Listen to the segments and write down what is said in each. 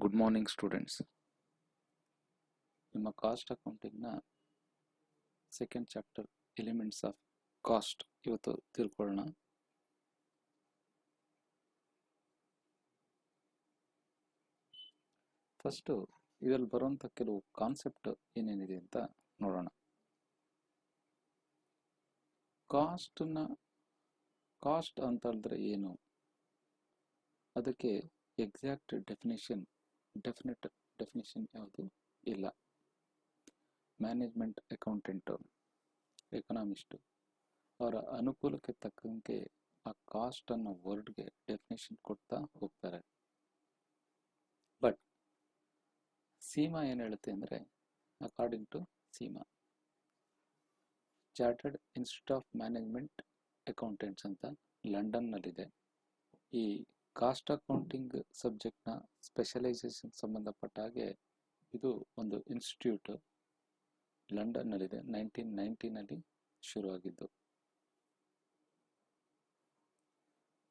Good morning students. ನಿಮ್ಮ cost ಅಕೌಂಟಿಂಗ್ನ second chapter elements of cost ಇವತ್ತು ತಿಳ್ಕೊಳ್ಳೋಣ. ಫಸ್ಟು ಇದರಲ್ಲಿ ಬರುವಂಥ ಕೆಲವು ಕಾನ್ಸೆಪ್ಟ್ ಏನೇನಿದೆ ಅಂತ ನೋಡೋಣ. ಕಾಸ್ಟ್ ಅಂತ ಹೇಳಿದ್ರೆ ಏನು, ಅದಕ್ಕೆ ಎಕ್ಸಾಕ್ಟ್ ಡೆಫಿನೆಟ್ ಡೆಫಿನೇಷನ್ ಯಾವುದು ಇಲ್ಲ. ಮ್ಯಾನೇಜ್ಮೆಂಟ್ ಅಕೌಂಟೆಂಟು, ಎಕನಾಮಿಸ್ಟು ಅವರ ಅನುಕೂಲಕ್ಕೆ ತಕ್ಕಂತೆ ಆ ಕಾಸ್ಟ್ ಅನ್ನೋ ವರ್ಡ್ಗೆ ಡೆಫಿನೇಷನ್ ಕೊಡ್ತಾ ಹೋಗ್ತಾರೆ. ಬಟ್ ಸೀಮಾ ಏನು ಹೇಳುತ್ತೆ ಅಂದರೆ, according to CIMA, Chartered Institute of Management Accountants ಅಂತ ಲಂಡನ್ನಲ್ಲಿದೆ. ಈ ಕಾಸ್ಟ್ ಅಕೌಂಟಿಂಗ್ ಸಬ್ಜೆಕ್ಟ್ನ ಸ್ಪೆಷಲೈಸೇಷನ್ ಸಂಬಂಧಪಟ್ಟ ಹಾಗೆ ಇದು ಒಂದು ಇನ್ಸ್ಟಿಟ್ಯೂಟ್ ಲಂಡನ್ನಲ್ಲಿದೆ. 1990ನಲ್ಲಿ ಶುರುವಾಗಿದ್ದು.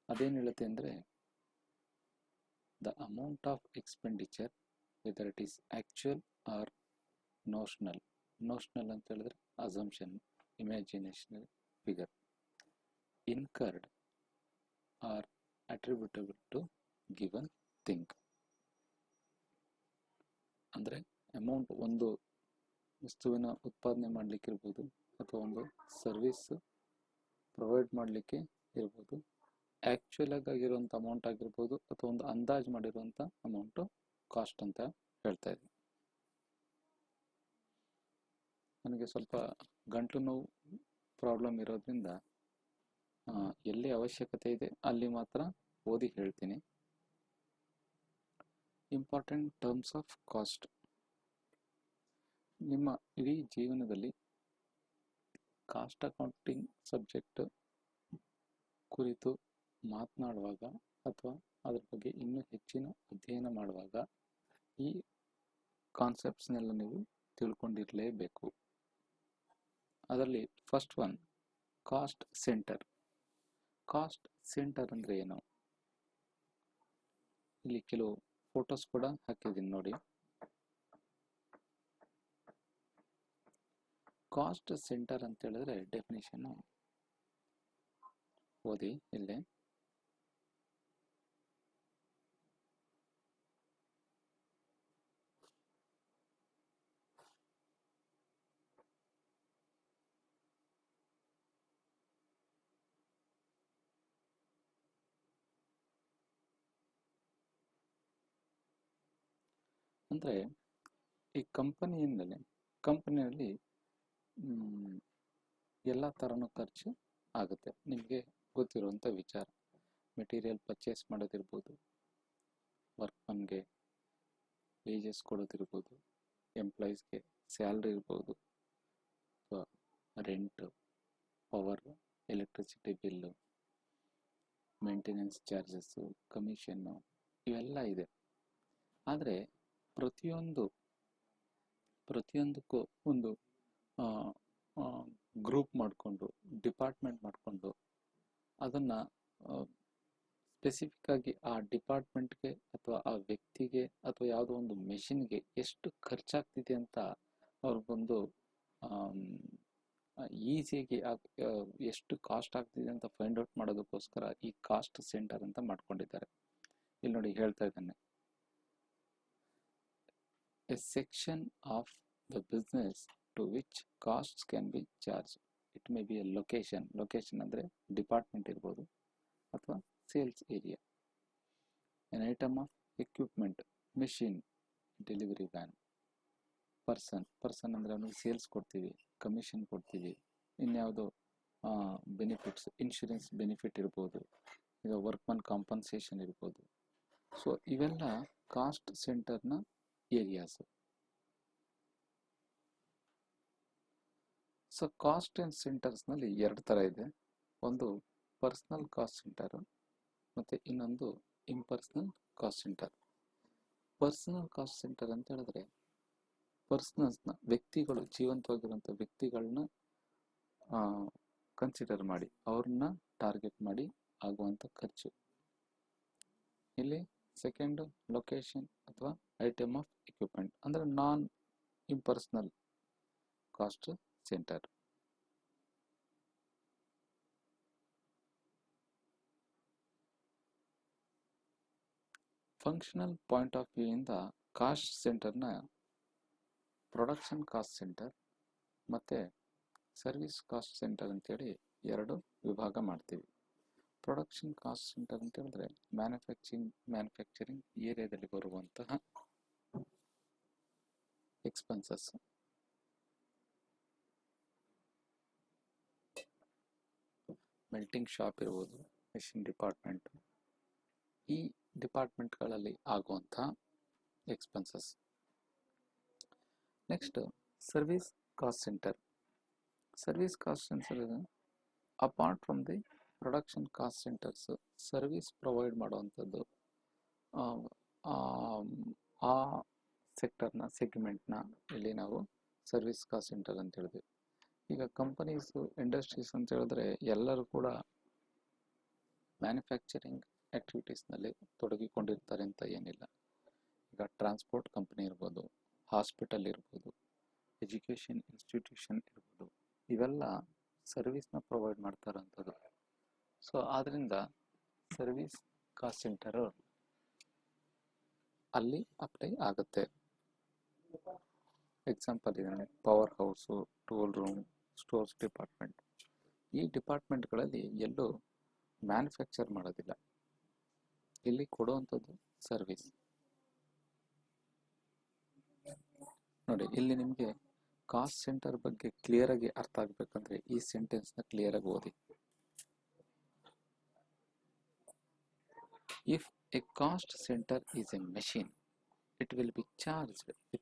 ಅದೇನು ಹೇಳುತ್ತೆ ಅಂದರೆ, the amount of expenditure whether it is actual or notional ಅಂತ ಹೇಳಿದ್ರೆ assumption, imaginational figure, incurred or attributable to given thing. ಅಂದರೆ ಅಮೌಂಟ್ ಒಂದು ವಸ್ತುವಿನ ಉತ್ಪಾದನೆ ಮಾಡಲಿಕ್ಕೆ ಇರ್ಬೋದು, ಅಥವಾ ಒಂದು ಸರ್ವಿಸ್ ಪ್ರೊವೈಡ್ ಮಾಡಲಿಕ್ಕೆ ಇರ್ಬೋದು. ಆ್ಯಕ್ಚುಯಲ್ ಆಗಿರುವಂಥ ಅಮೌಂಟ್ ಆಗಿರ್ಬೋದು, ಅಥವಾ ಒಂದು ಅಂದಾಜು ಮಾಡಿರುವಂಥ ಅಮೌಂಟು ಕಾಸ್ಟ್ ಅಂತ ಹೇಳ್ತಾ ಇದ್ದೀನಿ. ನನಗೆ ಸ್ವಲ್ಪ ಗಂಟಲು ನೋವು ಪ್ರಾಬ್ಲಮ್ ಇರೋದ್ರಿಂದ ಎಲ್ಲಿ ಅವಶ್ಯಕತೆ ಇದೆ ಅಲ್ಲಿ ಮಾತ್ರ ಓದಿ ಹೇಳ್ತೀನಿ. Important terms of cost. ನಿಮ್ಮ ಇಡೀ ಜೀವನದಲ್ಲಿ ಕಾಸ್ಟ್ ಅಕೌಂಟಿಂಗ್ ಸಬ್ಜೆಕ್ಟ್ ಕುರಿತು ಮಾತನಾಡುವಾಗ ಅಥವಾ ಅದ್ರ ಬಗ್ಗೆ ಇನ್ನೂ ಹೆಚ್ಚಿನ ಅಧ್ಯಯನ ಮಾಡುವಾಗ ಈ ಕಾನ್ಸೆಪ್ಟ್ಸ್ನೆಲ್ಲ ನೀವು ತಿಳ್ಕೊಂಡಿರಲೇಬೇಕು. ಅದರಲ್ಲಿ first one, cost centre. Cost centre ಅಂದರೆ ಏನು? ಇಲ್ಲಿ ಕೆಲವು ಫೋಟೋಸ್ ಕೂಡ ಹಾಕಿದ್ದೀನಿ ನೋಡಿ. ಕಾಸ್ಟ್ ಸೆಂಟರ್ ಅಂತ ಹೇಳಿದ್ರೆ ಡೆಫಿನೇಷನ್ ಓದಿ ಇಲ್ಲೇ. ಅಂದರೆ ಈ ಕಂಪನಿಯಲ್ಲಿ ಎಲ್ಲ ಥರನೂ ಖರ್ಚು ಆಗುತ್ತೆ. ನಿಮಗೆ ಗೊತ್ತಿರುವಂಥ ವಿಚಾರ. ಮೆಟೀರಿಯಲ್ ಪರ್ಚೇಸ್ ಮಾಡೋದಿರ್ಬೋದು, ವರ್ಕ್ಮನ್ಗೆ ವೇಜಸ್ ಕೊಡೋದಿರ್ಬೋದು, ಎಂಪ್ಲಾಯೀಸ್ಗೆ ಸ್ಯಾಲ್ರಿ ಇರ್ಬೋದು, ಅಥವಾ rent, power, electricity bill, maintenance charges, commission, ಇವೆಲ್ಲ ಇದೆ. ಆದರೆ ಪ್ರತಿಯೊಂದಕ್ಕೂ ಒಂದು ಗ್ರೂಪ್ ಮಾಡಿಕೊಂಡು, ಡಿಪಾರ್ಟ್ಮೆಂಟ್ ಮಾಡಿಕೊಂಡು, ಅದನ್ನು ಸ್ಪೆಸಿಫಿಕ್ ಆಗಿ ಆ ಡಿಪಾರ್ಟ್ಮೆಂಟ್ಗೆ ಅಥವಾ ಆ ವ್ಯಕ್ತಿಗೆ ಅಥವಾ ಯಾವುದೋ ಒಂದು ಮೆಷಿನ್ಗೆ ಎಷ್ಟು ಖರ್ಚಾಗ್ತಿದೆ ಅಂತ ಅವ್ರಿಗೊಂದು ಈಸಿಯಾಗಿ ಎಷ್ಟು ಕಾಸ್ಟ್ ಆಗ್ತಿದೆ ಅಂತ ಫೈಂಡ್ ಔಟ್ ಮಾಡೋದಕ್ಕೋಸ್ಕರ ಈ ಕಾಸ್ಟ್ ಸೆಂಟರ್ ಅಂತ ಮಾಡ್ಕೊಂಡಿದ್ದಾರೆ. ಇಲ್ಲಿ ನೋಡಿ ಹೇಳ್ತಾ ಇದ್ದಾನೆ, a section of the business to which costs can be charged. It may be a location ಅಂದರೆ ಡಿಪಾರ್ಟ್ಮೆಂಟ್ ಇರ್ಬೋದು, ಅಥವಾ sales area. an item of equipment, machine, delivery van. Person ಅಂದರೆ ಅವನಿಗೆ ಸೇಲ್ಸ್ ಕೊಡ್ತೀವಿ, ಕಮಿಷನ್ ಕೊಡ್ತೀವಿ, ಇನ್ಯಾವುದೋ ಬೆನಿಫಿಟ್ಸ್, ಇನ್ಶೂರೆನ್ಸ್ ಬೆನಿಫಿಟ್ ಇರ್ಬೋದು, ಈಗ ವರ್ಕ್ಮನ್ ಕಾಂಪನ್ಸೇಷನ್ ಇರ್ಬೋದು. ಸೊ ಇವೆಲ್ಲ ಕಾಸ್ಟ್ ಸೆಂಟರ್ನ ಏರಿಯಾಸ್. ಸೊ ಕಾಸ್ಟ್ ಆ್ಯಂಡ್ ಸೆಂಟರ್ಸ್ನಲ್ಲಿ ಎರಡು ಥರ ಇದೆ. ಒಂದು ಪರ್ಸನಲ್ ಕಾಸ್ಟ್ ಸೆಂಟರು ಮತ್ತು ಇನ್ನೊಂದು impersonal cost centre. Personal cost centre ಅಂತ ಹೇಳಿದ್ರೆ ಪರ್ಸನಲ್ಸ್ನ, ವ್ಯಕ್ತಿಗಳು, ಜೀವಂತವಾಗಿರುವಂಥ ವ್ಯಕ್ತಿಗಳನ್ನ ಕನ್ಸಿಡರ್ ಮಾಡಿ, ಅವ್ರನ್ನ ಟಾರ್ಗೆಟ್ ಮಾಡಿ ಆಗುವಂಥ ಖರ್ಚು. ಇಲ್ಲಿ ಸೆಕೆಂಡ್ ಲೊಕೇಶನ್ ಅಥವಾ ಐಟಮ್ ಆಫ್ ಎಕ್ವಿಪ್ಮೆಂಟ್ ಅಂದರೆ non impersonal cost centre. Functional point of view ಇಂದ ಕಾಸ್ಟ್ ಸೆಂಟರ್ನ ಪ್ರೊಡಕ್ಷನ್ ಕಾಸ್ಟ್ ಸೆಂಟರ್ ಮತ್ತು ಸರ್ವಿಸ್ ಕಾಸ್ಟ್ ಸೆಂಟರ್ ಅಂತೇಳಿ ಎರಡು ವಿಭಾಗ ಮಾಡ್ತೀವಿ. ಪ್ರೊಡಕ್ಷನ್ ಕಾಸ್ಟ್ ಸೆಂಟರ್ ಅಂತ ಹೇಳಿದ್ರೆ ಮ್ಯಾನುಫ್ಯಾಕ್ಚರಿಂಗ್ ಏರಿಯಾದಲ್ಲಿ ಬರುವಂತಹ ಎಕ್ಸ್ಪೆನ್ಸಸ್. ಮೆಲ್ಟಿಂಗ್ ಶಾಪ್ ಇರ್ಬೋದು, ಮೆಷಿನ್ ಡಿಪಾರ್ಟ್ಮೆಂಟ್, ಈ ಡಿಪಾರ್ಟ್ಮೆಂಟ್ಗಳಲ್ಲಿ ಆಗುವಂತಹ expenses. Next service cost centre. Service cost centre apart from the production cost centres service provide ಮಾಡುವಂಥದ್ದು ಆ ಸೆಕ್ಟರ್ನ ಸೆಗ್ಮೆಂಟ್ನ ಇಲ್ಲಿ ನಾವು ಸರ್ವಿಸ್ ಕಾಸ್ಟ್ ಸೆಂಟರ್ ಅಂತ ಹೇಳಿದ್ವಿ. ಈಗ ಕಂಪನೀಸು ಇಂಡಸ್ಟ್ರೀಸ್ ಅಂತ ಹೇಳಿದ್ರೆ ಎಲ್ಲರೂ ಕೂಡ ಮ್ಯಾನುಫ್ಯಾಕ್ಚರಿಂಗ್ ಆ್ಯಕ್ಟಿವಿಟೀಸ್ನಲ್ಲಿ ತೊಡಗಿಕೊಂಡಿರ್ತಾರೆ ಅಂತ ಏನಿಲ್ಲ. ಈಗ ಟ್ರಾನ್ಸ್ಪೋರ್ಟ್ ಕಂಪನಿ ಇರ್ಬೋದು, ಹಾಸ್ಪಿಟಲ್ ಇರ್ಬೋದು, ಎಜುಕೇಷನ್ ಇನ್ಸ್ಟಿಟ್ಯೂಷನ್ ಇರ್ಬೋದು, ಇವೆಲ್ಲ ಸರ್ವಿಸ್ನ ಪ್ರೊವೈಡ್ ಮಾಡ್ತಾರಂಥದ್ದು. ಸೊ ಆದ್ದರಿಂದ ಸರ್ವಿಸ್ ಕಾಸ್ಟ್ ಸೆಂಟರು ಅಲ್ಲಿ ಅಪ್ಲೈ ಆಗುತ್ತೆ. ಎಕ್ಸಾಂಪಲ್ ಇದೆ power house, tool room, stores department. ಈ ಡಿಪಾರ್ಟ್ಮೆಂಟ್ಗಳಲ್ಲಿ ಎಲ್ಲೂ ಮ್ಯಾನುಫ್ಯಾಕ್ಚರ್ ಮಾಡೋದಿಲ್ಲ, ಇಲ್ಲಿ ಕೊಡುವಂಥದ್ದು ಸರ್ವಿಸ್. ನೋಡಿ, ಇಲ್ಲಿ ನಿಮಗೆ ಕಾಸ್ಟ್ ಸೆಂಟರ್ ಬಗ್ಗೆ ಕ್ಲಿಯರ್ ಆಗಿ ಅರ್ಥ ಆಗಬೇಕಂದ್ರೆ ಈ ಸೆಂಟೆನ್ಸ್ನ ಕ್ಲಿಯರ್ ಆಗಿ ಓದಿ. If a cost center is a machine, it will be charged with the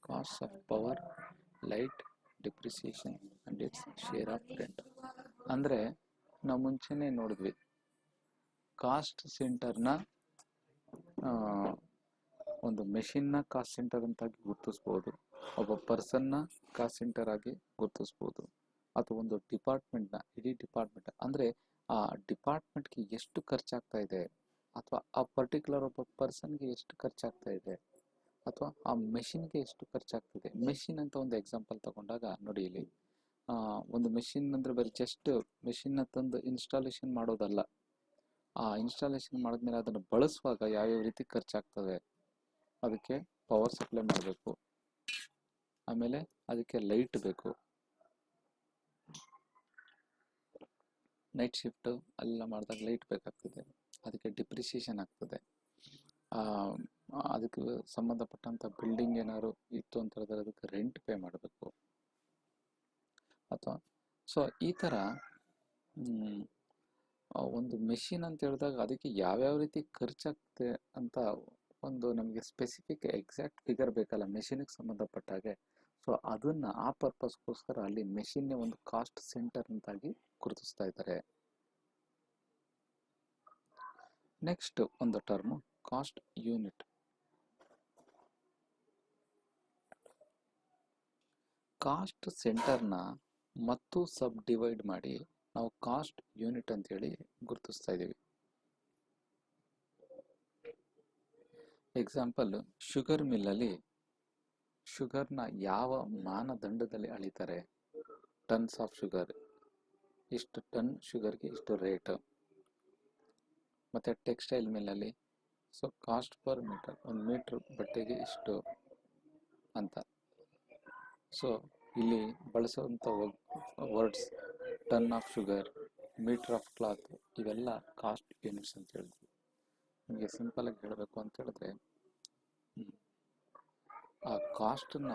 cost of power, light, depreciation and its share of rent. ಅಂದರೆ ನಾವು ಮುಂಚೆನೇ ನೋಡಿದ್ವಿ, ಕಾಸ್ಟ್ ಸೆಂಟರ್ನ ಒಂದು ಮೆಷಿನ್ನ ಕಾಸ್ಟ್ ಸೆಂಟರ್ ಅಂತಾಗಿ ಗುರುತಿಸ್ಬೋದು, ಒಬ್ಬ ಪರ್ಸನ್ನ ಕಾಸ್ಟ್ ಸೆಂಟರ್ ಆಗಿ ಗುರುತಿಸ್ಬೋದು, ಅಥವಾ ಒಂದು ಡಿಪಾರ್ಟ್ಮೆಂಟ್ನ ಇಡೀ ಡಿಪಾರ್ಟ್ಮೆಂಟ್ ಅಂದರೆ ಆ ಡಿಪಾರ್ಟ್ಮೆಂಟ್ಗೆ ಎಷ್ಟು ಖರ್ಚಾಗ್ತಾ ಇದೆ, ಅಥವಾ ಆ ಪರ್ಟಿಕ್ಯುಲರ್ ಒಬ್ಬ ಪರ್ಸನ್ಗೆ ಎಷ್ಟು ಖರ್ಚಾಗ್ತಾ ಇದೆ, ಅಥವಾ ಆ ಮೆಷಿನ್ಗೆ ಎಷ್ಟು ಖರ್ಚಾಗ್ತಿದೆ. ಮೆಷಿನ್ ಅಂತ ಒಂದು ಎಕ್ಸಾಂಪಲ್ ತಗೊಂಡಾಗ ನೋಡಿ, ಇಲ್ಲಿ ಒಂದು ಮೆಷಿನ್ ಅಂದರೆ ಬರೀ ಜಸ್ಟ್ ಮೆಷಿನ್ನ ತಂದು ಇನ್ಸ್ಟಾಲೇಷನ್ ಮಾಡೋದಲ್ಲ, ಆ ಇನ್ಸ್ಟಾಲೇಷನ್ ಮಾಡಿದ್ಮೇಲೆ ಅದನ್ನು ಬಳಸುವಾಗ ಯಾವ್ಯಾವ ರೀತಿ ಖರ್ಚಾಗ್ತದೆ. ಅದಕ್ಕೆ ಪವರ್ ಸಪ್ಲೈ ಮಾಡಬೇಕು, ಆಮೇಲೆ ಅದಕ್ಕೆ ಲೈಟ್ ಬೇಕು, ನೈಟ್ ಶಿಫ್ಟ್ ಅಲ್ಲ ಮಾಡಿದಾಗ ಲೈಟ್ ಬೇಕಾಗ್ತದೆ, ಅದಕ್ಕೆ ಡಿಪ್ರಿಸಿಯೇಷನ್ ಆಗ್ತದೆ, ಅದಕ್ಕೆ ಸಂಬಂಧಪಟ್ಟಂಥ ಬಿಲ್ಡಿಂಗ್ ಏನಾದ್ರು ಇತ್ತು ಅಂತ ಹೇಳಿದ್ರೆ ಅದಕ್ಕೆ ರೆಂಟ್ ಪೇ ಮಾಡಬೇಕು. ಅಥವಾ ಸೊ ಈ ಥರ ಒಂದು ಮೆಷಿನ್ ಅಂತ ಹೇಳಿದಾಗ ಅದಕ್ಕೆ ಯಾವ್ಯಾವ ರೀತಿ ಖರ್ಚಾಗ್ತದೆ ಅಂತ ಒಂದು ನಮಗೆ ಸ್ಪೆಸಿಫಿಕ್ ಎಕ್ಸಾಕ್ಟ್ ಫಿಗರ್ ಬೇಕಲ್ಲ ಮೆಷಿನ್ಗೆ ಸಂಬಂಧಪಟ್ಟ ಹಾಗೆ. ಸೊ ಅದನ್ನು ಆ ಪರ್ಪಸ್ಗೋಸ್ಕರ ಅಲ್ಲಿ ಮೆಷಿನ್ನೇ ಒಂದು ಕಾಸ್ಟ್ ಸೆಂಟರ್ ಅಂತಾಗಿ ಗುರುತಿಸ್ತಾ ಇದ್ದಾರೆ. ನೆಕ್ಸ್ಟ್ ಒಂದು ಟರ್ಮು ಕಾಸ್ಟ್ ಯೂನಿಟ್. ಕಾಸ್ಟ್ ಸೆಂಟರ್ನ ಮತ್ತು ಸಬ್ ಡಿವೈಡ್ ಮಾಡಿ ನಾವು ಕಾಸ್ಟ್ ಯೂನಿಟ್ ಅಂತೇಳಿ ಗುರುತಿಸ್ತಾ ಇದ್ದೀವಿ. ಎಕ್ಸಾಂಪಲ್, ಶುಗರ್ ಮಿಲ್ಲಲ್ಲಿ ಶುಗರ್ನ ಯಾವ ಮಾನದಂಡದಲ್ಲಿ ಅಳಿತಾರೆ, ಟನ್ಸ್ ಆಫ್ ಶುಗರ್, ಇಷ್ಟು ಟನ್ ಶುಗರ್ಗೆ ಇಷ್ಟು ರೇಟ್. ಮತ್ತು ಟೆಕ್ಸ್ಟೈಲ್ ಮಿಲ್ಲಲ್ಲಿ ಸೊ ಕಾಸ್ಟ್ ಪರ್ ಮೀಟರ್, ಒಂದು ಮೀಟ್ರ್ ಬಟ್ಟೆಗೆ ಇಷ್ಟು ಅಂತ. ಸೊ ಇಲ್ಲಿ ಬಳಸುವಂಥ words ton of sugar, metre of cloth, ಇವೆಲ್ಲ ಕಾಸ್ಟ್ ಯೂನಿಟ್ಸ್ ಅಂತ ಹೇಳಿದ್ವಿ. ನಿಮಗೆ ಸಿಂಪಲಾಗಿ ಹೇಳಬೇಕು ಅಂತ ಹೇಳಿದ್ರೆ ಆ ಕಾಸ್ಟನ್ನ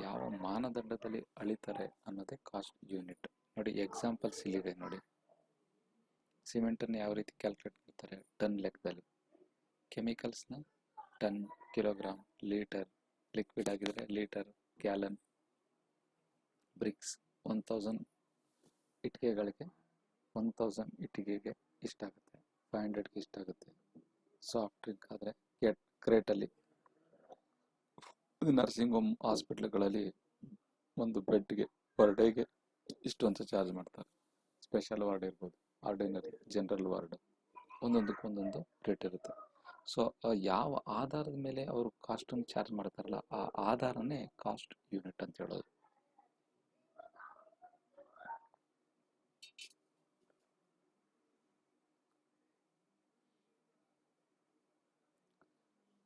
ಯಾವ ಮಾನದಂಡದಲ್ಲಿ ಅಳಿತಾರೆ ಅನ್ನೋದೇ ಕಾಸ್ಟ್ ಯೂನಿಟ್. ನೋಡಿ ಎಕ್ಸಾಂಪಲ್ಸ್ ಇಲ್ಲಿದೆ ನೋಡಿ. ಸಿಮೆಂಟನ್ನು ಯಾವ ರೀತಿ ಕ್ಯಾಲ್ಕುಲೇಟ್ ಮಾಡ್ತಾರೆ, ಟನ್ ಲೆಕ್ಕದಲ್ಲಿ. ಕೆಮಿಕಲ್ಸ್ನ ಟನ್, ಕಿಲೋಗ್ರಾಮ್, ಲೀಟರ್, ಲಿಕ್ವಿಡ್ ಆಗಿದ್ರೆ ಲೀಟರ್, ಗ್ಯಾಲನ್. ಬ್ರಿಕ್ಸ್ 1000 ಇಟ್ಟಿಗೆಗಳಿಗೆ 1000 ಇಟ್ಟಿಗೆಗೆ ಇಷ್ಟಾಗುತ್ತೆ, 500ಗೆ ಇಷ್ಟಾಗುತ್ತೆ. ಸಾಫ್ಟ್ ಡ್ರಿಂಕ್ ಆದರೆ ಕ್ರೇಟಲ್ಲಿ, ನರ್ಸಿಂಗ್ ಹೋಮ್ ಹಾಸ್ಪಿಟ್ಲ್ಗಳಲ್ಲಿ ಒಂದು ಬೆಡ್ಗೆ ಪರ್ ಡೇಗೆ ಇಷ್ಟು ಅಂತ ಚಾರ್ಜ್ ಮಾಡ್ತಾರೆ. ಸ್ಪೆಷಲ್ ವಾರ್ಡ್ ಇರ್ಬೋದು, ಆರ್ಡಿನರಿ, ಜನರಲ್ ವಾರ್ಡ್, ಒಂದೊಂದಕ್ಕೆ ಒಂದೊಂದು ರೇಟ್ ಇರುತ್ತೆ. ಸೊ ಯಾವ ಆಧಾರದ ಮೇಲೆ ಅವರು ಕಾಸ್ಟನ್ನು ಚಾರ್ಜ್ ಮಾಡ್ತಾರಲ್ಲ ಆ ಆಧಾರನೇ ಕಾಸ್ಟ್ ಯೂನಿಟ್ ಅಂತ ಹೇಳೋದು.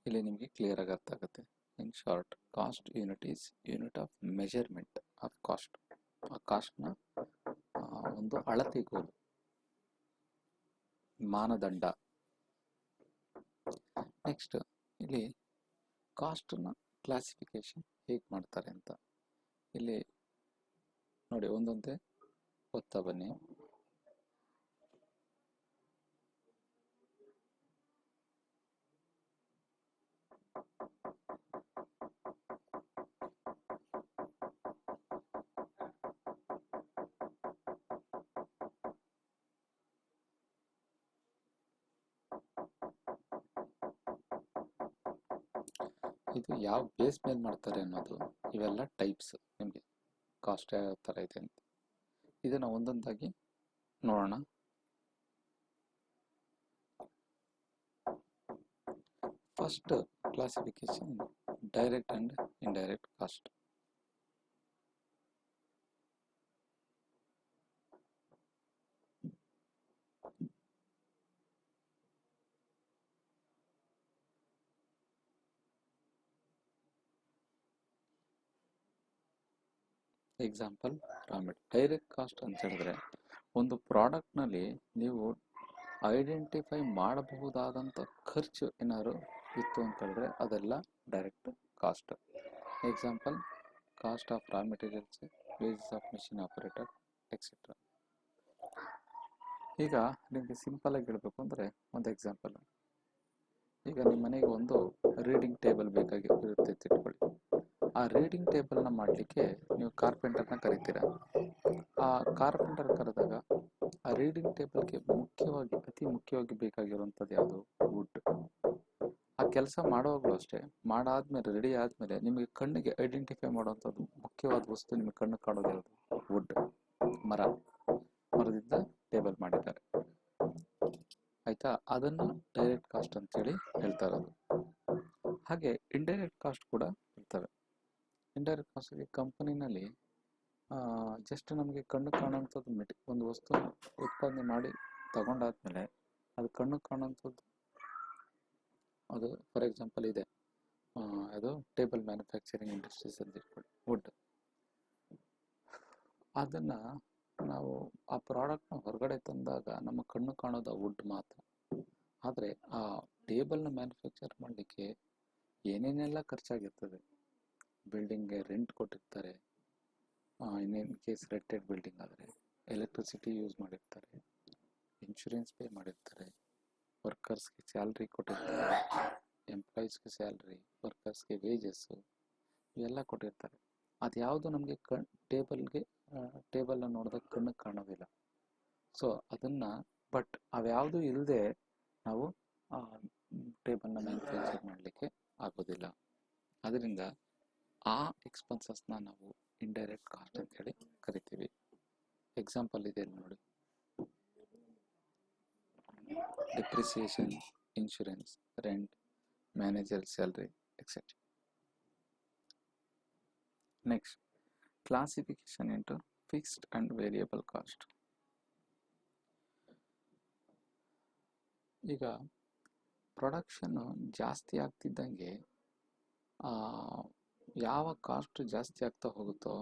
ಇಲ್ಲಿ ನಿಮಗೆ ಕ್ಲಿಯರ್ ಆಗಿ ಅರ್ಥ ಆಗುತ್ತೆ. In short, cost unit is unit of measurement of cost. ಆ ಕಾಸ್ಟ್ನ ಒಂದು ಅಳತೆಗೋಲು, ಮಾನದಂಡ. ನೆಕ್ಸ್ಟ್ ಇಲ್ಲಿ ಕಾಸ್ಟ್ನ ಕ್ಲಾಸಿಫಿಕೇಶನ್ ಹೇಗೆ ಮಾಡ್ತಾರೆ ಅಂತ ಇಲ್ಲಿ ನೋಡಿ, ಒಂದೊಂದೇ ಓದ್ತಾ ಬನ್ನಿ. ಇದು ಯಾವ ಬೇಸ್ ಮೇಲೆ ಮಾಡ್ತಾರೆ ಅನ್ನೋದು, ಇವೆಲ್ಲ ಟೈಪ್ಸ್ ನಿಮಗೆ ಕಾಸ್ಟ್ ಯಾವ ಥರ ಇದೆ ಅಂತ ಇದನ್ನು ಒಂದೊಂದಾಗಿ ನೋಡೋಣ. First classification, direct and indirect cost. Example, direct cost ಅಂತ ಹೇಳಿದ್ರೆ ಒಂದು ಪ್ರಾಡಕ್ಟ್ನಲ್ಲಿ ನೀವು ಐಡೆಂಟಿಫೈ ಮಾಡಬಹುದಾದಂಥ ಖರ್ಚು ಏನಾದ್ರು ಇತ್ತು ಅಂತ ಹೇಳಿದ್ರೆ ಅದೆಲ್ಲ direct cost. Example, cost of raw materials, wages of machine operator, etcetera. ಈಗ ನಿಮಗೆ ಸಿಂಪಲ್ ಆಗಿ ಹೇಳಬೇಕು ಅಂದರೆ ಒಂದು ಎಕ್ಸಾಂಪಲ್, ಈಗ ನಿಮ್ಮ ಮನೆಗೆ ಒಂದು ರೀಡಿಂಗ್ ಟೇಬಲ್ ಬೇಕಾಗಿರುತ್ತೆ ಇಟ್ಕೊಳ್ಳಿ. ಆ ರೀಡಿಂಗ್ ಟೇಬಲ್ನ ಮಾಡಲಿಕ್ಕೆ ನೀವು ಕಾರ್ಪೆಂಟರ್ನ ಕರಿತೀರ. ಆ ಕಾರ್ಪೆಂಟರ್ ಕರೆದಾಗ ಆ ರೀಡಿಂಗ್ ಟೇಬಲ್ಗೆ ಅತಿ ಮುಖ್ಯವಾಗಿ ಬೇಕಾಗಿರುವಂಥದ್ದು ಯಾವುದು? ವುಡ್. ಆ ಕೆಲಸ ಮಾಡುವಾಗಲೂ ಅಷ್ಟೇ, ಮಾಡಾದ್ಮೇಲೆ ರೆಡಿ ಆದಮೇಲೆ ನಿಮಗೆ ಕಣ್ಣಿಗೆ ಐಡೆಂಟಿಫೈ ಮಾಡುವಂಥದ್ದು ಮುಖ್ಯವಾದ ವಸ್ತು ನಿಮಗೆ ಕಣ್ಣು ಕಾಣೋದು ಯಾವುದು? ವುಡ್, ಮರದಿಂದ ಟೇಬಲ್ ಮಾಡಿದ್ದಾರೆ, ಆಯ್ತಾ? ಅದನ್ನು ಡೈರೆಕ್ಟ್ ಕಾಸ್ಟ್ ಅಂತೇಳಿ ಹೇಳ್ತಾ ಇರೋದು. ಹಾಗೆ ಇಂಡೈರೆಕ್ಟ್ ಕಾಸ್ಟ್ ಕೂಡ ಇರ್ತವೆ. ಇಂಡೈರೆಕ್ಟ್ ಕಾಸ್ಟ್ಗೆ ಕಂಪನಿನಲ್ಲಿ ಜಸ್ಟ್ ನಮಗೆ ಕಣ್ಣು ಕಾಣುವಂಥದ್ದು ಒಂದು ವಸ್ತು ಉತ್ಪಾದನೆ ಮಾಡಿ ತಗೊಂಡಾದ್ಮೇಲೆ ಅದು ಕಣ್ಣು ಕಾಣುವಂಥದ್ದು, ಅದು ಫಾರ್ ಎಕ್ಸಾಂಪಲ್ ಇದೆ, ಅದು ಟೇಬಲ್ ಮ್ಯಾನುಫ್ಯಾಕ್ಚರಿಂಗ್ ಇಂಡಸ್ಟ್ರೀಸ್ ಅಂತ ಇಟ್ಕೊಳ್ಳಿ, ವುಡ್. ಅದನ್ನು ನಾವು ಆ ಪ್ರಾಡಕ್ಟ್ನ ಹೊರಗಡೆ ತಂದಾಗ ನಮ್ಮ ಕಣ್ಣು ಕಾಣೋದು ವುಡ್ ಮಾತ್ರ. ಆದರೆ ಆ ಟೇಬಲ್ನ ಮ್ಯಾನುಫ್ಯಾಕ್ಚರ್ ಮಾಡಲಿಕ್ಕೆ ಏನೇನೆಲ್ಲ ಖರ್ಚಾಗಿರ್ತದೆ. ಬಿಲ್ಡಿಂಗ್ಗೆ ರೆಂಟ್ ಕೊಟ್ಟಿರ್ತಾರೆ, ಇನ್ನೇನು ಕೇಸ್ ರೆಂಟೆಡ್ ಬಿಲ್ಡಿಂಗ್ ಆದರೆ ಎಲೆಕ್ಟ್ರಿಸಿಟಿ ಯೂಸ್ ಮಾಡಿರ್ತಾರೆ, ಇನ್ಶೂರೆನ್ಸ್ ಪೇ ಮಾಡಿರ್ತಾರೆ, ವರ್ಕರ್ಸ್ಗೆ ಸ್ಯಾಲ್ರಿ ಕೊಟ್ಟಿರ್ತಾರೆ, ಎಂಪ್ಲಾಯೀಸ್ಗೆ ಸ್ಯಾಲ್ರಿ, ವರ್ಕರ್ಸ್ಗೆ ವೇಜಸ್ಸು ಇವೆಲ್ಲ ಕೊಟ್ಟಿರ್ತಾರೆ. ಅದು ಯಾವುದು ನಮಗೆ ಟೇಬಲ್ನ ನೋಡಿದಾಗ ಕಣ್ಣಿಗೆ ಕಾಣೋದಿಲ್ಲ. ಸೊ ಅದನ್ನು ಬಟ್ ಅವ್ಯಾವುದೂ ಇಲ್ಲದೆ ನಾವು ಟೇಬಲ್ನ ಮ್ಯಾನುಫ್ಯಾಕ್ಚರ್ ಮಾಡಲಿಕ್ಕೆ ಆಗೋದಿಲ್ಲ. ಅದರಿಂದ ಆ ಎಕ್ಸ್ಪೆನ್ಸಸ್ನ ನಾವು ಇಂಡೈರೆಕ್ಟ್ ಕಾಸ್ಟ್ ಅಂತ ಹೇಳಿ ಕರಿತೀವಿ. ಎಕ್ಸಾಂಪಲ್ ಇದೆ ನೋಡಿ, depreciation, insurance, rent, manager salary, etcetera. Next, classification into fixed and variable cost. ಈಗ ಪ್ರೊಡಕ್ಷನ್ನು ಜಾಸ್ತಿ ಆಗ್ತಿದ್ದಂಗೆ ಯಾವ ಕಾಸ್ಟ್ ಜಾಸ್ತಿ ಆಗ್ತಾ ಹೋಗುತ್ತೋ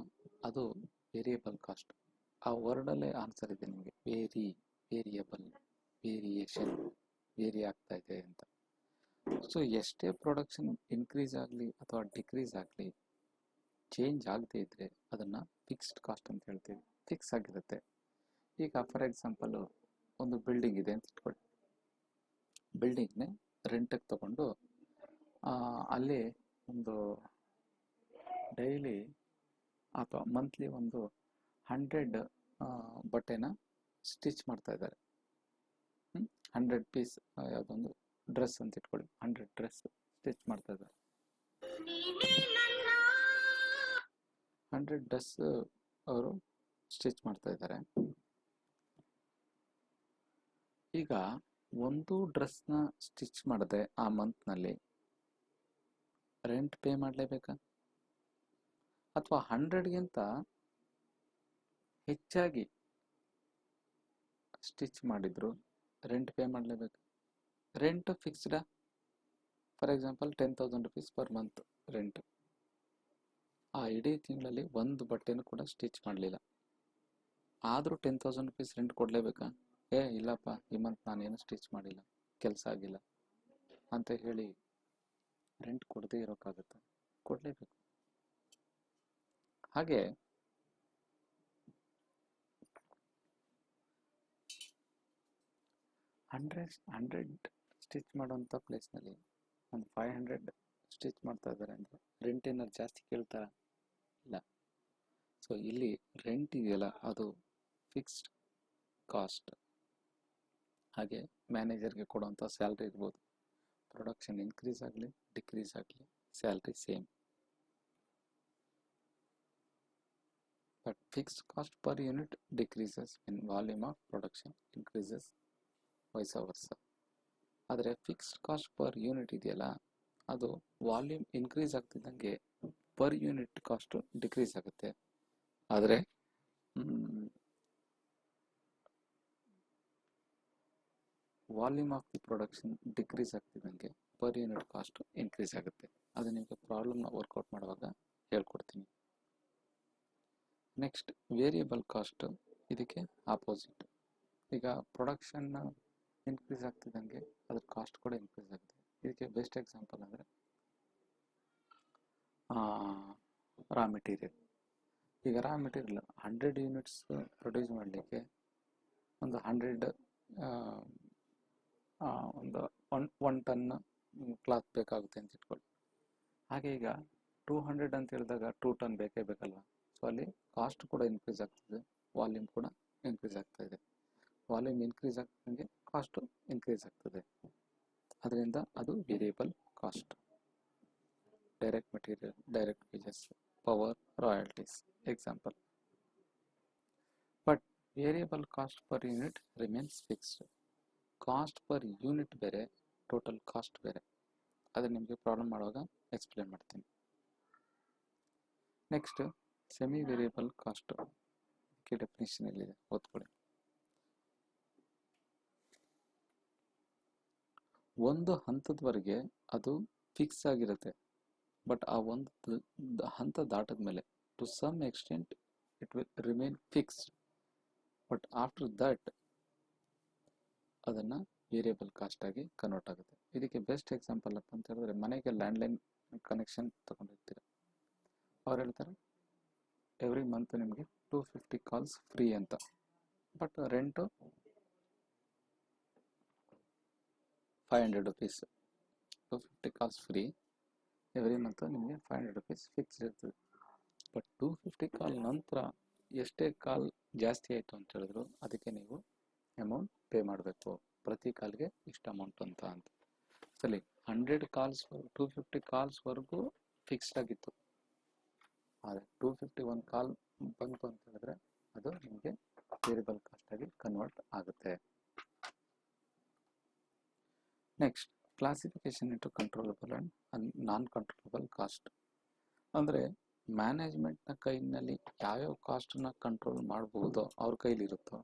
ಅದು ವೇರಿಯಬಲ್ ಕಾಸ್ಟ್. ಆ ವರ್ಡಲ್ಲೇ ಆನ್ಸರ್ ಇದೆ ನಿಮಗೆ, ವೇರಿಯಬಲ್, ವೇರಿಯೇಷನ್, ವೇರಿ ಆಗ್ತಾ ಇದೆ ಅಂತ. ಸೊ ಎಷ್ಟೇ ಪ್ರೊಡಕ್ಷನ್ ಇನ್ಕ್ರೀಸ್ ಆಗಲಿ ಅಥವಾ ಡಿಕ್ರೀಸ್ ಆಗಲಿ, ಚೇಂಜ್ ಆಗದೇ ಇದ್ದರೆ ಅದನ್ನು ಫಿಕ್ಸ್ಡ್ ಕಾಸ್ಟ್ ಅಂತ ಹೇಳ್ತೀವಿ. ಫಿಕ್ಸ್ ಆಗಿರುತ್ತೆ. ಈಗ ಫಾರ್ ಎಕ್ಸಾಂಪಲು ಒಂದು ಬಿಲ್ಡಿಂಗ್ ಇದೆ ಅಂತ ಇಟ್ಕೊಳ್ಳಿ. ಬಿಲ್ಡಿಂಗ್ನೇ ರೆಂಟಿಗೆ ತಗೊಂಡು ಅಲ್ಲಿ ಒಂದು ಡೈಲಿ ಅಥವಾ ಮಂತ್ಲಿ ಒಂದು 100 ಬಟ್ಟೆನ ಸ್ಟಿಚ್ ಮಾಡ್ತಾ ಇದ್ದಾರೆ. 100 ಪೀಸ್ ಯಾವುದೊಂದು ಡ್ರೆಸ್ ಅಂತ ಇಟ್ಕೊಳ್ಳಿ, 100 ಡ್ರೆಸ್ ಸ್ಟಿಚ್ ಮಾಡ್ತಾ ಇದ್ದಾರೆ. 100 ಡ್ರೆಸ್ ಅವರು ಸ್ಟಿಚ್ ಮಾಡ್ತಾ ಇದ್ದಾರೆ. ಈಗ ಒಂದು ಡ್ರೆಸ್ನ ಸ್ಟಿಚ್ ಮಾಡದೆ ಆ ಮಂತ್ನಲ್ಲಿ ರೆಂಟ್ ಪೇ ಮಾಡಲೇಬೇಕಾ? ಅಥವಾ 100ಗಿಂತ ಹೆಚ್ಚಾಗಿ ಸ್ಟಿಚ್ ಮಾಡಿದ್ರು ರೆಂಟ್ ಪೇ ಮಾಡಲೇಬೇಕಾ? ರೆಂಟ್ ಫಿಕ್ಸ್ಡಾ? For example 10,000 rupees per month rent. ಆ ಇಡೀ ತಿಂಗಳಲ್ಲಿ ಒಂದು ಬಟ್ಟೆನೂ ಕೂಡ ಸ್ಟಿಚ್ ಮಾಡಲಿಲ್ಲ, ಆದರೂ 10,000 ರುಪೀಸ್ ರೆಂಟ್ ಕೊಡಲೇಬೇಕಾ? ಇಲ್ಲಪ್ಪ, ಈ ಮಂತ್ ನಾನೇನು ಸ್ಟಿಚ್ ಮಾಡಿಲ್ಲ, ಕೆಲಸ ಆಗಿಲ್ಲ ಅಂತ ಹೇಳಿ ರೆಂಟ್ ಕೊಡದೇ ಇರೋಕ್ಕಾಗತ್ತಾ? ಕೊಡಲೇಬೇಕು. ಹಾಗೆ 100 ಸ್ಟಿಚ್ ಮಾಡೋಂಥ ಪ್ಲೇಸ್ನಲ್ಲಿ ಒಂದು 500 ಸ್ಟಿಚ್ ಮಾಡ್ತಾ ಇದ್ದಾರೆ ಅಂದರೆ ರೆಂಟ್ ಏನಾದ್ರು ಜಾಸ್ತಿ ಕೇಳ್ತಾರಾ? ಇಲ್ಲ. ಸೊ ಇಲ್ಲಿ ರೆಂಟ್ ಇದೆಯಲ್ಲ, ಅದು ಫಿಕ್ಸ್ಡ್ ಕಾಸ್ಟ್. ಹಾಗೆ ಮ್ಯಾನೇಜರ್ಗೆ ಕೊಡುವಂಥ ಸ್ಯಾಲ್ರಿ ಇರ್ಬೋದು, ಪ್ರೊಡಕ್ಷನ್ ಇನ್ಕ್ರೀಸ್ ಆಗಲಿ ಡಿಕ್ರೀಸ್ ಆಗಲಿ salary same. But fixed cost per unit decreases when volume of production increases, vice versa. ಆದರೆ ಫಿಕ್ಸ್ಡ್ ಕಾಸ್ಟ್ ಪರ್ ಯೂನಿಟ್ ಇದೆಯಲ್ಲ, ಅದು ವಾಲ್ಯೂಮ್ ಇನ್ಕ್ರೀಸ್ ಆಗ್ತಿದ್ದಂಗೆ ಪರ್ ಯೂನಿಟ್ ಕಾಸ್ಟ್ ಡಿಕ್ರೀಸ್ ಆಗುತ್ತೆ. ಆದರೆ volume of the production decrease ಆಗ್ತಿದ್ದಂಗೆ per unit cost increase ಆಗುತ್ತೆ. ಅದು ನಿಮಗೆ ಪ್ರಾಬ್ಲಮ್ನ ವರ್ಕೌಟ್ ಮಾಡುವಾಗ ಹೇಳ್ಕೊಡ್ತೀನಿ. ನೆಕ್ಸ್ಟ್ ವೇರಿಯಬಲ್ ಕಾಸ್ಟ್, ಇದಕ್ಕೆ ಆಪೋಸಿಟ್. ಈಗ ಪ್ರೊಡಕ್ಷನ್ ಇನ್ಕ್ರೀಸ್ ಆಗ್ತಿದ್ದಂಗೆ ಅದ್ರ ಕಾಸ್ಟ್ ಕೂಡ ಇನ್ಕ್ರೀಸ್ ಆಗುತ್ತೆ. ಇದಕ್ಕೆ ಬೆಸ್ಟ್ ಎಕ್ಸಾಂಪಲ್ ಅಂದರೆ ರಾ ಮೆಟೀರಿಯಲ್. ಈಗ ರಾ ಮೆಟೀರಿಯಲ್ 100 ಯೂನಿಟ್ಸ್ ಪ್ರೊಡ್ಯೂಸ್ ಮಾಡಲಿಕ್ಕೆ ಒಂದು 100 ಒಂದು 1 ಟನ್ ಕ್ಲಾತ್ ಬೇಕಾಗುತ್ತೆ ಅಂತ ಇಟ್ಕೊಳ್ಳಿ. ಹಾಗೆ ಈಗ 200 ಅಂತ ಹೇಳಿದಾಗ 2 ಟನ್ ಬೇಕೇ ಬೇಕಲ್ವ? ಸೊ ಅಲ್ಲಿ ಕಾಸ್ಟ್ ಕೂಡ ಇನ್ಕ್ರೀಸ್ ಆಗ್ತದೆ, ವಾಲ್ಯೂಮ್ ಕೂಡ ಇನ್ಕ್ರೀಸ್ ಆಗ್ತಾ ಇದೆ. ವಾಲ್ಯೂಮ್ ಇನ್ಕ್ರೀಸ್ ಆಗ್ತದಂಗೆ ಕಾಸ್ಟು ಇನ್ಕ್ರೀಸ್ ಆಗ್ತದೆ. ಅದರಿಂದ ಅದು variable cost. Direct material, direct wages, power, royalties example. But variable cost per unit remains fixed. Cost per unit ಬೇರೆ, ಟೋಟಲ್ ಕಾಸ್ಟ್ ಬೇರೆ. ಅದನ್ನು ನಿಮಗೆ ಪ್ರಾಬ್ಲಮ್ ಮಾಡುವಾಗ ಎಕ್ಸ್ಪ್ಲೇನ್ ಮಾಡ್ತೀನಿ. ನೆಕ್ಸ್ಟ್ ಸೆಮಿ ವೇರಿಯಬಲ್ ಕಾಸ್ಟ್, ಇದಕ್ಕೆ ಡೆಫಿನಿಷನ್ ಇಲ್ಲಿದೆ, ಓದ್ಕೊಳ್ಳಿ. ಒಂದು ಹಂತದವರೆಗೆ ಅದು ಫಿಕ್ಸ್ ಆಗಿರುತ್ತೆ, ಬಟ್ ಆ ಒಂದು ಹಂತ ದಾಟದ ಮೇಲೆ to some extent it will remain fixed, but after that ಅದನ್ನು ವೇರಿಯಬಲ್ ಕಾಸ್ಟ್ ಆಗಿ ಕನ್ವರ್ಟ್ ಆಗುತ್ತೆ. ಇದಕ್ಕೆ ಬೆಸ್ಟ್ ಎಕ್ಸಾಂಪಲ್ ಅಪ್ಪ ಅಂತ ಹೇಳಿದ್ರೆ, ಮನೆಗೆ ಲ್ಯಾಂಡ್ಲೈನ್ ಕನೆಕ್ಷನ್ ತಗೊಂಡಿರ್ತೀರ. ಅವ್ರು ಹೇಳ್ತಾರೆ ಎವ್ರಿ ಮಂತ್ ನಿಮಗೆ 250 ಕಾಲ್ಸ್ ಫ್ರೀ ಅಂತ, but rent 500 rupees. 250 calls free, every month ನಿಮಗೆ 500 ರುಪೀಸ್ ಫಿಕ್ಸ್ಡ್ ಇರ್ತದೆ. ಬಟ್ 250 ಕಾಲ್ ನಂತರ ಎಷ್ಟೇ ಕಾಲ್ ಜಾಸ್ತಿ ಆಯಿತು ಅಂತ ಹೇಳಿದ್ರು ಅದಕ್ಕೆ ನೀವು ಅಮೌಂಟ್ ಪೇ ಮಾಡಬೇಕು, ಪ್ರತಿ ಕಾಲ್ಗೆ ಇಷ್ಟು ಅಮೌಂಟ್ ಅಂತ. ಸರಿ, 100 ಕಾಲ್ಸ್ 250 ಕಾಲ್ಸ್ವರೆಗೂ ಫಿಕ್ಸ್ಡ್ ಆಗಿತ್ತು. ಆದರೆ 251 ಕಾಲ್ ಬಂತು ಅಂತ ಹೇಳಿದ್ರೆ ಅದು ನಿಮಗೆ ವೇರಿಯಬಲ್ ಕಾಸ್ಟ್ ಆಗಿ ಕನ್ವರ್ಟ್ ಆಗುತ್ತೆ. Next classification into controllable and non controllable cost. ಅಂದರೆ ಮ್ಯಾನೇಜ್ಮೆಂಟ್ನ ಕೈನಲ್ಲಿ ಯಾವ್ಯಾವ ಕಾಸ್ಟನ್ನ ಕಂಟ್ರೋಲ್ ಮಾಡಬಹುದೋ ಅವ್ರ ಕೈಲಿರುತ್ತೋ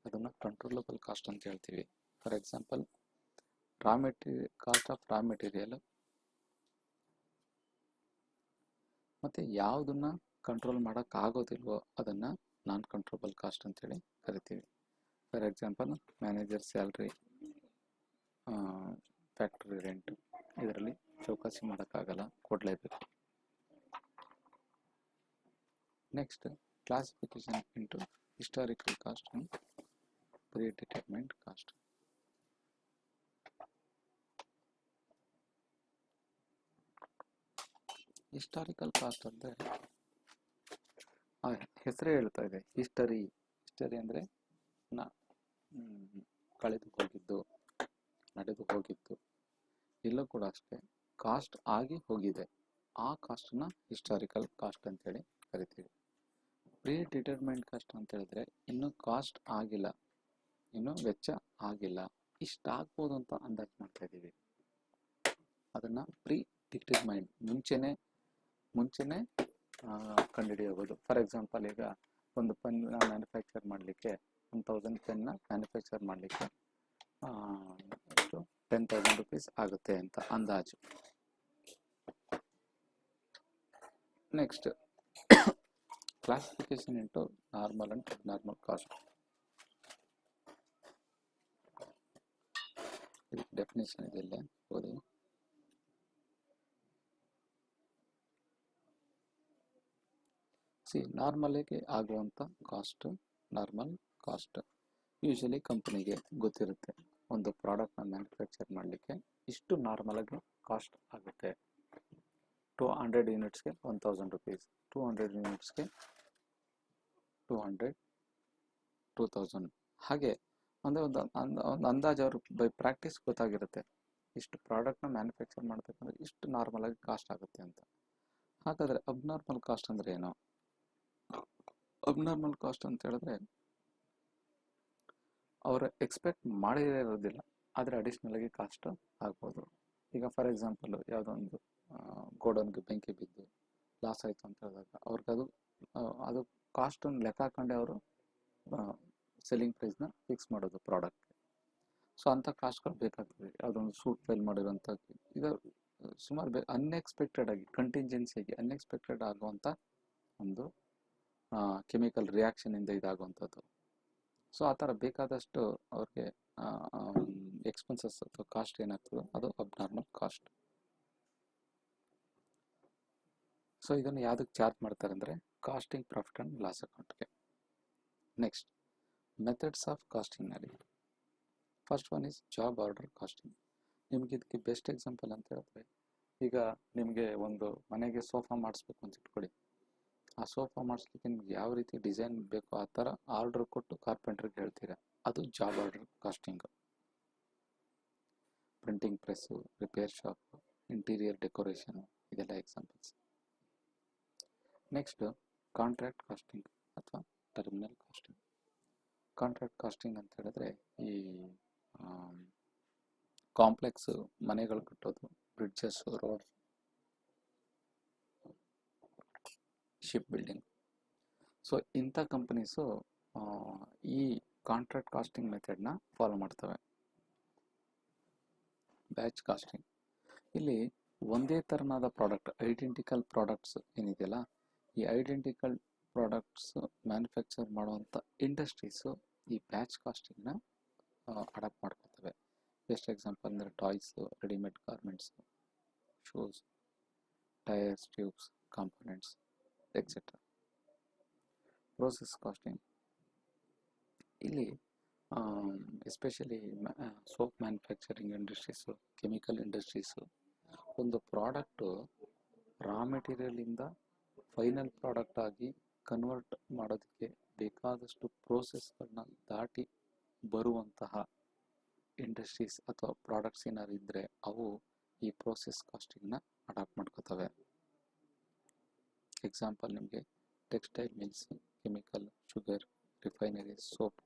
ಅದನ್ನು ಕಂಟ್ರೋಲಬಲ್ ಕಾಸ್ಟ್ ಅಂತ ಹೇಳ್ತೀವಿ. For example cost of raw material, ಮತ್ತು ಯಾವುದನ್ನ ಕಂಟ್ರೋಲ್ ಮಾಡೋಕ್ಕಾಗೋದಿಲ್ವೋ ಅದನ್ನು ನಾನ್ ಕಂಟ್ರೋಲಬಲ್ ಕಾಸ್ಟ್ ಅಂತೇಳಿ ಕರಿತೀವಿ. For example manager salary, factory rent, ಇದರಲ್ಲಿ ಚೌಕಾಸಿ ಮಾಡೋಕ್ಕಾಗಲ್ಲ, ಕೊಡಲೇಬೇಕು. Next classification into historical cost and predetermined cost. Historical cost ಅಂದರೆ ಹೆಸರೇ ಹೇಳ್ತಾ ಇದೆ, ಹಿಸ್ಟರಿ ಅಂದರೆ ಕಳೆದು ಹೋಗಿದ್ದು, ನಡೆದು ಹೋಗಿದ್ದು. ಇಲ್ಲೂ ಕೂಡ ಅಷ್ಟೇ, ಕಾಸ್ಟ್ ಆಗಿ ಹೋಗಿದೆ, ಆ ಕಾಸ್ಟನ್ನ ಹಿಸ್ಟಾರಿಕಲ್ ಕಾಸ್ಟ್ ಅಂತೇಳಿ ಕರಿತೀವಿ. ಪ್ರೀ ಡಿಟರ್ಮೈನ್ಡ್ ಕಾಸ್ಟ್ ಅಂತ ಹೇಳಿದ್ರೆ ಇನ್ನೂ ಕಾಸ್ಟ್ ಆಗಿಲ್ಲ, ಇನ್ನೂ ವೆಚ್ಚ ಆಗಿಲ್ಲ, ಇಷ್ಟು ಆಗ್ಬೋದು ಅಂತ ಅಂದಾಜು ಮಾಡ್ತಾ ಇದ್ದೀವಿ. ಅದನ್ನು ಪ್ರೀ ಡಿಟರ್ಮೈಂಡ್ ಮುಂಚೆನೇ ಕಂಡುಹಿಡಿಯಬಹುದು. ಫಾರ್ ಎಕ್ಸಾಂಪಲ್, ಈಗ ಒಂದು ಪೆನ್ನ ಮ್ಯಾನುಫ್ಯಾಕ್ಚರ್ ಮಾಡಲಿಕ್ಕೆ 1000 ಪೆನ್ನ ಮ್ಯಾನುಫ್ಯಾಕ್ಚರ್ ಮಾಡಲಿಕ್ಕೆ ಎಷ್ಟು 10,000 ರೂಪೀಸ್ ಆಗುತ್ತೆ ಅಂತ ಅಂದಾಜು. Next, classification into normal and abnormal cost. Definition ಇದೆ ಇಲ್ಲೇ ಓದಿ. ನಾರ್ಮಲಿಗೆ ಆಗುವಂಥ ಕಾಸ್ಟ್, ನಾರ್ಮಲ್ ಕಾಸ್ಟ್ ಯೂಶಲಿ ಕಂಪ್ನಿಗೆ ಗೊತ್ತಿರುತ್ತೆ. ಒಂದು ಪ್ರಾಡಕ್ಟ್ನ ಮ್ಯಾನುಫ್ಯಾಕ್ಚರ್ ಮಾಡಲಿಕ್ಕೆ ಇಷ್ಟು ನಾರ್ಮಲಾಗಿ ಕಾಸ್ಟ್ ಆಗುತ್ತೆ. 200 ಯೂನಿಟ್ಸ್ಗೆ 1000 ರೂಪೀಸ್, 200 ಯೂನಿಟ್ಸ್ಗೆ 200, 2000. ಹಾಗೆ ಒಂದು ಅಂದಾಜು ಅವರು ಬೈ ಪ್ರಾಕ್ಟೀಸ್ ಗೊತ್ತಾಗಿರುತ್ತೆ, ಇಷ್ಟು ಪ್ರಾಡಕ್ಟ್ನ ಮ್ಯಾನುಫ್ಯಾಕ್ಚರ್ ಮಾಡಬೇಕಂದ್ರೆ ಇಷ್ಟು ನಾರ್ಮಲಾಗಿ ಕಾಸ್ಟ್ ಆಗುತ್ತೆ ಅಂತ. ಹಾಗಾದರೆ ಅಬ್ನಾರ್ಮಲ್ ಕಾಸ್ಟ್ ಅಂದರೆ ಏನು? ಅಬ್ನಾರ್ಮಲ್ ಕಾಸ್ಟ್ ಅಂತ ಹೇಳಿದ್ರೆ ಅವರು ಎಕ್ಸ್ಪೆಕ್ಟ್ ಮಾಡಿರೋದಿಲ್ಲ, ಆದರೆ ಅಡಿಷ್ನಲ್ ಆಗಿ ಕಾಸ್ಟ್ ಆಗ್ಬೋದು. ಈಗ ಫಾರ್ ಎಕ್ಸಾಂಪಲ್, ಯಾವುದೋ ಒಂದು ಗೋಡನ್ಗೆ ಬೆಂಕಿ ಬಿದ್ದು ಲಾಸ್ ಆಯಿತು ಅಂತ ಹೇಳಿದಾಗ ಅವ್ರಿಗೆ ಅದು ಕಾಸ್ಟನ್ನು ಲೆಕ್ಕ ಹಾಕೊಂಡೆ ಅವರು ಸೆಲ್ಲಿಂಗ್ ಪ್ರೈಸ್ನ ಫಿಕ್ಸ್ ಮಾಡೋದು ಪ್ರಾಡಕ್ಟ್ಗೆ. ಸೊ ಅಂಥ ಕಾಸ್ಟ್ಗಳು ಬೇಕಾಗ್ತದೆ. ಯಾವುದೊಂದು ಸೂಟ್ ಫೈಲ್ ಮಾಡಿರೋಂಥ ಈಗ ಸುಮಾರು ಅನ್ಎಕ್ಸ್ಪೆಕ್ಟೆಡ್ ಆಗಿ, ಕಂಟಿಂಜೆನ್ಸಿಯಾಗಿ ಅನ್ಎಕ್ಸ್ಪೆಕ್ಟೆಡ್ ಆಗುವಂಥ ಒಂದು ಕೆಮಿಕಲ್ ರಿಯಾಕ್ಷನಿಂದ ಇದಾಗುವಂಥದ್ದು. ಸೊ ಆ ಥರ ಬೇಕಾದಷ್ಟು ಅವ್ರಿಗೆ ಎಕ್ಸ್ಪೆನ್ಸಸ್ ಅಥವಾ ಕಾಸ್ಟ್ ಏನಾಗ್ತದೋ ಅದು ಅಬ್ನಾರ್ಮಲ್ ಕಾಸ್ಟ್. ಸೊ ಇದನ್ನು ಯಾವುದಕ್ಕೆ ಚಾರ್ಜ್ ಮಾಡ್ತಾರೆ ಅಂದರೆ ಕಾಸ್ಟಿಂಗ್, ಪ್ರಾಫಿಟ್ ಆ್ಯಂಡ್ ಲಾಸ್ ಅಕೌಂಟ್ಗೆ. ನೆಕ್ಸ್ಟ್, ಮೆಥಡ್ಸ್ ಆಫ್ ಕಾಸ್ಟಿಂಗ್ನಲ್ಲಿ first one is job order costing. ನಿಮ್ಗೆ ಇದಕ್ಕೆ ಬೆಸ್ಟ್ ಎಕ್ಸಾಂಪಲ್ ಅಂತ ಹೇಳಿದ್ರೆ, ಈಗ ನಿಮಗೆ ಒಂದು ಮನೆಗೆ ಸೋಫಾ ಮಾಡಿಸ್ಬೇಕು ಅಂತ ಇಟ್ಕೊಳ್ಳಿ. ಆ ಸೋಫಾ ಮಾಡಿಸ್ಲಿಕ್ಕೆ ನಿಮ್ಗೆ ಯಾವ ರೀತಿ ಡಿಸೈನ್ ಬೇಕೋ ಆ ಥರ ಆರ್ಡರ್ ಕೊಟ್ಟು ಕಾರ್ಪೆಂಟ್ರಿಗೆ ಹೇಳ್ತೀರಾ, ಅದು job order costing. Printing press, repair shop, interior decoration, ಇದೆಲ್ಲ ಎಕ್ಸಾಂಪಲ್ಸ್. ನೆಕ್ಸ್ಟ್, ಕಾಂಟ್ರಾಕ್ಟ್ ಕಾಸ್ಟಿಂಗ್ ಅಥವಾ ಟರ್ಮಿನಲ್ ಕಾಸ್ಟಿಂಗ್. ಕಾಂಟ್ರಾಕ್ಟ್ ಕಾಸ್ಟಿಂಗ್ ಅಂತ ಹೇಳಿದ್ರೆ ಈ ಕಾಂಪ್ಲೆಕ್ಸ್ ಮನೆಗಳು ಕಟ್ಟೋದು, bridges, roads, ship building. So ಇಂಥ ಕಂಪನೀಸು ಈ ಕಾಂಟ್ರಾಕ್ಟ್ ಕಾಸ್ಟಿಂಗ್ ಮೆಥಡ್ನ ಫಾಲೋ ಮಾಡ್ತವೆ. ಬ್ಯಾಚ್ ಕಾಸ್ಟಿಂಗ್, ಇಲ್ಲಿ ಒಂದೇ ಥರನಾದ ಪ್ರಾಡಕ್ಟ್, ಐಡೆಂಟಿಕಲ್ ಪ್ರಾಡಕ್ಟ್ಸ್ ಏನಿದೆಯಲ್ಲ, ಈ ಐಡೆಂಟಿಕಲ್ ಪ್ರಾಡಕ್ಟ್ಸ್ ಮ್ಯಾನುಫ್ಯಾಕ್ಚರ್ ಮಾಡುವಂಥ ಇಂಡಸ್ಟ್ರೀಸು ಈ ಬ್ಯಾಚ್ ಕಾಸ್ಟಿಂಗ್ನ ಅಡಾಪ್ಟ್ ಮಾಡ್ಕೊತವೆ. ಬೆಸ್ಟ್ ಎಕ್ಸಾಂಪಲ್ ಅಂದರೆ toys, readymade garments, shoes, tyres, tubes, components, etcetera. Process costing, ಇಲ್ಲಿ especially soap manufacturing industries, chemical industries ಒಂದು ಪ್ರಾಡಕ್ಟು ರಾ ಮೆಟೀರಿಯಲಿಂದ ಫೈನಲ್ ಪ್ರಾಡಕ್ಟ್ ಆಗಿ convert ಮಾಡೋದಕ್ಕೆ ಬೇಕಾದಷ್ಟು ಪ್ರೋಸೆಸ್ಗಳನ್ನ ದಾಟಿ ಬರುವಂತಹ ಇಂಡಸ್ಟ್ರೀಸ್ ಅಥವಾ ಪ್ರಾಡಕ್ಟ್ಸ್ ಏನಾದ್ರು ಇದ್ದರೆ ಅವು ಈ ಪ್ರೋಸೆಸ್ ಕಾಸ್ಟಿಂಗ್ನ ಅಡಾಪ್ಟ್ ಮಾಡ್ಕೋತವೆ. ಎಕ್ಸಾಂಪಲ್ ನಿಮಗೆ textile mills, chemical, sugar, refineries, soap.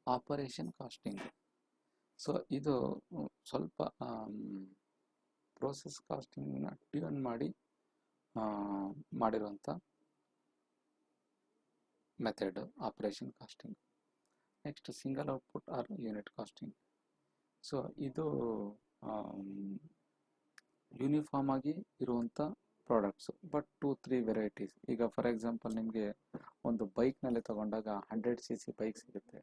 Operation costing, so ಇದು ಸ್ವಲ್ಪ ಪ್ರೋಸೆಸ್ ಕಾಸ್ಟಿಂಗ್ನ ಟ್ಯೂನ್ ಮಾಡಿ ಮಾಡಿರುವಂಥ method operation costing. Next, single output or unit costing. So ಇದು ಯೂನಿಫಾರ್ಮ್ ಆಗಿ ಇರುವಂಥ ಪ್ರಾಡಕ್ಟ್ಸ್, ಬಟ್ 2-3 ವೆರೈಟೀಸ್. ಈಗ ಫಾರ್ ಎಕ್ಸಾಂಪಲ್, ನಿಮಗೆ ಒಂದು ಬೈಕ್ನಲ್ಲಿ ತಗೊಂಡಾಗ 100 cc ಬೈಕ್ ಸಿಗುತ್ತೆ,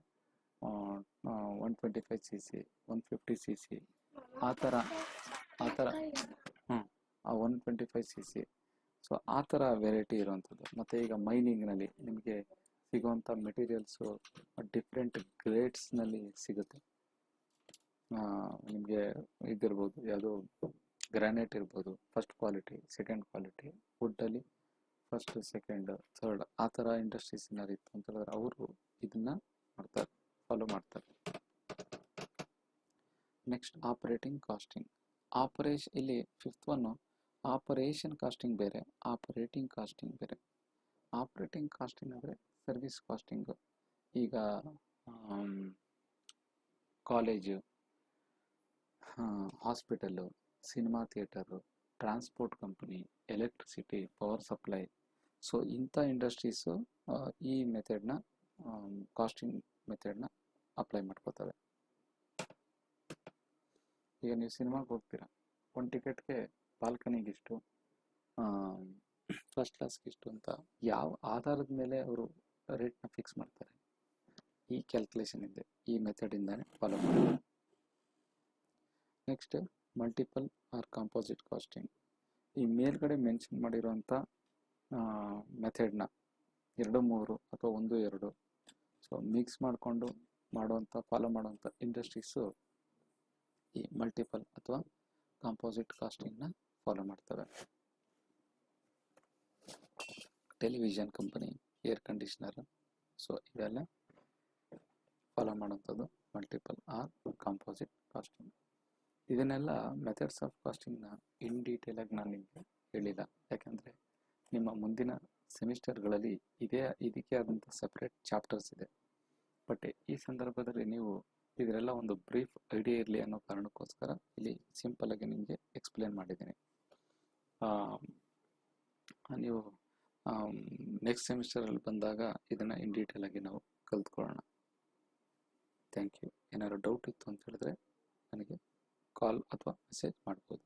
125 cc, 150 cc, ಆ ಥರ 125 cc. ಸೊ ಆ ಥರ ವೆರೈಟಿ ಇರುವಂಥದ್ದು. ಮತ್ತು ಈಗ ಮೈನಿಂಗ್ನಲ್ಲಿ ನಿಮಗೆ ಸಿಗುವಂಥ ಮೆಟೀರಿಯಲ್ಸು ಡಿಫ್ರೆಂಟ್ ಗ್ರೇಡ್ಸ್ನಲ್ಲಿ ಸಿಗುತ್ತೆ. ನಿಮಗೆ ಇದಿರ್ಬೋದು, ಯಾವುದೋ ಗ್ರಾನೈಟ್ ಇರ್ಬೋದು, ಫಸ್ಟ್ ಕ್ವಾಲಿಟಿ, ಸೆಕೆಂಡ್ ಕ್ವಾಲಿಟಿ, ವುಡ್ಡಲ್ಲಿ ಫಸ್ಟ್, ಸೆಕೆಂಡ್, ಥರ್ಡ್, ಆ ಥರ ಇಂಡಸ್ಟ್ರೀಸ್ ಏನಾದ್ರು ಇತ್ತು ಅಂತ ಹೇಳಿದ್ರೆ ಅವರು ಇದನ್ನು ಮಾಡ್ತಾರೆ, ಫಾಲೋ ಮಾಡ್ತಾರೆ. Next, operating costing. ಇಲ್ಲಿ ಫಿಫ್ತ್ ಒನ್ನು ಆಪರೇಷನ್ ಕಾಸ್ಟಿಂಗ್ ಬೇರೆ, ಆಪರೇಟಿಂಗ್ ಕಾಸ್ಟಿಂಗ್ ಬೇರೆ. ಆಪರೇಟಿಂಗ್ ಕಾಸ್ಟಿಂಗ್ ಅಂದರೆ ಸರ್ವಿಸ್ ಕಾಸ್ಟಿಂಗು. ಈಗ college, hospital, cinema theatre, transport company, electricity, power supply. So ಇಂಥ ಇಂಡಸ್ಟ್ರೀಸು ಈ ಮೆಥಡ್ನ, ಕಾಸ್ಟಿಂಗ್ ಮೆಥಡ್ನ ಅಪ್ಲೈ ಮಾಡ್ಕೋತವೆ. ಈಗ ನೀವು ಸಿನಿಮಾಗೆ ಹೋಗ್ತೀರಾ, ಒಂದು ಟಿಕೆಟ್ಗೆ ಬಾಲ್ಕನಿಗಿಷ್ಟು, ಫಸ್ಟ್ ಕ್ಲಾಸ್ಗಿಷ್ಟು ಅಂತ ಯಾವ ಆಧಾರದ ಮೇಲೆ ಅವರು ರೇಟ್ನ ಫಿಕ್ಸ್ ಮಾಡ್ತಾರೆ? ಈ ಕ್ಯಾಲ್ಕುಲೇಷನ್ ಇದೆ, ಈ ಮೆಥಡಿಂದಾನೆ ಫಾಲೋ ಮಾಡಿ. Next, multiple or composite costing. ಈ ಮೇಲ್ಗಡೆ ಮೆನ್ಷನ್ ಮಾಡಿರೋಂಥ ಮೆಥಡ್ನ 2, 3 ಅಥವಾ 1, 2 ಸೊ ಮಿಕ್ಸ್ ಮಾಡಿಕೊಂಡು ಫಾಲೋ ಮಾಡುವಂಥ ಇಂಡಸ್ಟ್ರೀಸು ಈ ಮಲ್ಟಿಪಲ್ ಅಥವಾ ಕಾಂಪೋಸಿಟ್ ಕಾಸ್ಟಿಂಗ್ನ ಫಾಲೋ ಮಾಡ್ತವೆ. Television company, air conditioner, so ಇವೆಲ್ಲ ಫಾಲೋ ಮಾಡೋಂಥದ್ದು ಮಲ್ಟಿಪಲ್ ಆರ್ ಕಾಂಪೋಸಿಟ್ ಕಾಸ್ಟಿಂಗ್. ಇದನ್ನೆಲ್ಲ ಮೆಥಡ್ಸ್ ಆಫ್ ಕಾಸ್ಟಿಂಗ್ನ ಇನ್ ಡೀಟೇಲಾಗಿ ನಾನು ನಿಮಗೆ ಹೇಳಿಲ್ಲ, ಯಾಕೆಂದರೆ ನಿಮ್ಮ ಮುಂದಿನ ಸೆಮಿಸ್ಟರ್ಗಳಲ್ಲಿ ಇದಕ್ಕೆ ಆದಂಥ ಸಪ್ರೇಟ್ ಚಾಪ್ಟರ್ಸ್ ಇದೆ. ಬಟ್ ಈ ಸಂದರ್ಭದಲ್ಲಿ ನೀವು ಇದರೆಲ್ಲ ಒಂದು ಬ್ರೀಫ್ ಐಡಿಯಾ ಇರಲಿ ಅನ್ನೋ ಕಾರಣಕ್ಕೋಸ್ಕರ ಇಲ್ಲಿ ಸಿಂಪಲಾಗಿ ನಿಮಗೆ ಎಕ್ಸ್ಪ್ಲೇನ್ ಮಾಡಿದ್ದೀನಿ. ನೀವು ನೆಕ್ಸ್ಟ್ ಸೆಮಿಸ್ಟರಲ್ಲಿ ಬಂದಾಗ ಇದನ್ನು ಇನ್ ಡೀಟೇಲಾಗಿ ನಾವು ಕಲ್ತ್ಕೊಳ್ಳೋಣ. Thank you. ಏನಾದ್ರು ಡೌಟ್ ಇತ್ತು ಅಂತ ಹೇಳಿದ್ರೆ ನನಗೆ ಕಾಲ್ ಅಥವಾ ಮೆಸೇಜ್ ಮಾಡ್ಬೋದು.